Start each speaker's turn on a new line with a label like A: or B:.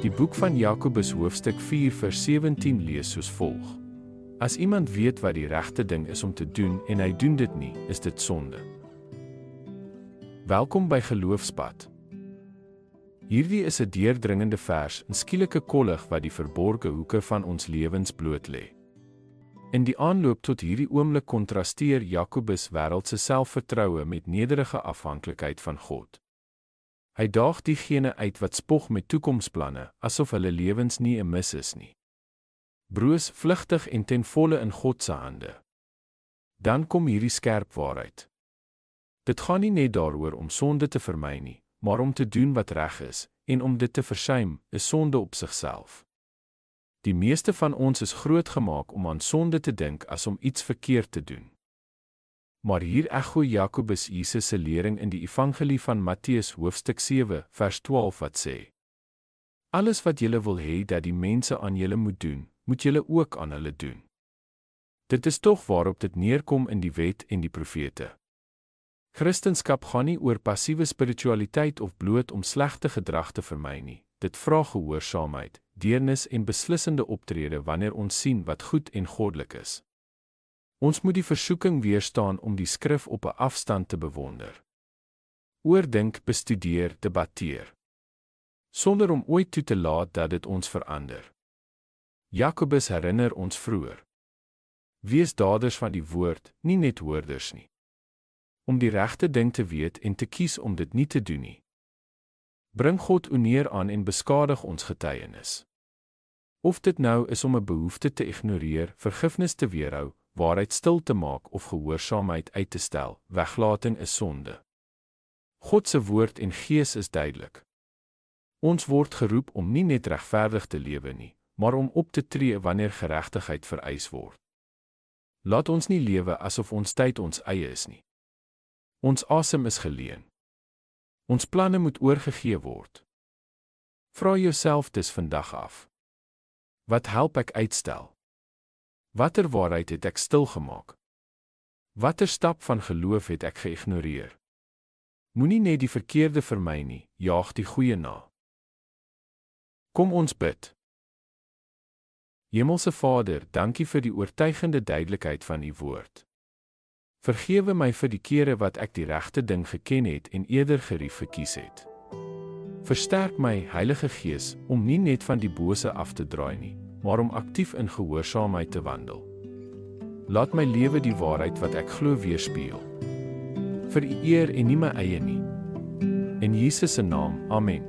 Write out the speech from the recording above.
A: Die boek van Jakobus hoofstuk 4 vers 17 lees soos volg. As iemand weet wat die regte ding is om te doen en hy doen dit nie, is dit sonde. Welkom by Geloofspad. Hierdie is 'n deurdringende vers, 'n skielike kollig wat die verborgde hoeke van ons lewens bloot lê. In die aanloop tot hierdie oomblik kontrasteer Jakobus wêreldse selfvertroue met nederige afhanklikheid van God. Hy daag diegene uit wat spog met toekomsplanne, asof hulle lewens nie 'n mis is nie. Broos, vlugtig en ten volle in God se hande. Dan kom hierdie skerp waarheid. Dit gaan nie net daaroor om sonde te vermy nie, maar om te doen wat reg is, en om dit te versuim, is sonde op sigself. Die meeste van ons is grootgemaak om aan sonde te dink as om iets verkeerd te doen. Maar hier echo Jakobus Jesus se lering in die evangelie van Matteus hoofstuk 7 vers 12 wat sê: Alles wat julle wil hê dat die mense aan julle moet doen, moet julle ook aan hulle doen. Dit is tog waarop dit neerkom in die wet en die profete. Christendom gaan nie oor passiewe spiritualiteit of bloot om slegte gedrag te vermy nie. Dit vra gehoorsaamheid, deernis en beslissende optrede wanneer ons sien wat goed en goddelik is. Ons moet die versoeking weerstaan om die skrif op 'n afstand te bewonder. Oordink, bestudeer, debatteer. Sonder om ooit toe te laat dat dit ons verander. Jakobus herinner ons vroeër. Wees daders van die woord, nie net hoorders nie. Om die regte ding te weet en te kies om dit nie te doen nie. Bring God oneer aan en beskadig ons getuienis. Of dit nou is om 'n behoefte te ignoreer, vergifnis te weerhou, waarheid stil te maak of gehoorsaamheid uit te stel, weglating is sonde. God se woord en gees is duidelik. Ons word geroep om nie net regverdig te lewe nie, maar om op te tree wanneer geregtigheid vereis word. Laat ons nie lewe asof ons tyd ons eie is nie. Ons asem is geleen. Ons planne moet oorgegee word. Vra jouself dus vandag af. Wat help ek uitstel? Watter waarheid het ek stilgemaak? Watter stap van geloof het ek geïgnoreer? Moenie net die verkeerde vermy nie, jaag die goeie na. Kom ons bid. Hemelse Vader, dankie vir die oortuigende duidelikheid van U woord. Vergewe my vir die kere wat ek die regte ding geken het en eerder gerief gekies het. Versterk my, Heilige Gees, om nie net van die bose af te draai nie, maar om aktief in gehoorsaamheid te wandel. Laat my lewe die waarheid wat ek glo weerspieël. Vir U eer en nie my eie nie. In Jesus se naam, amen.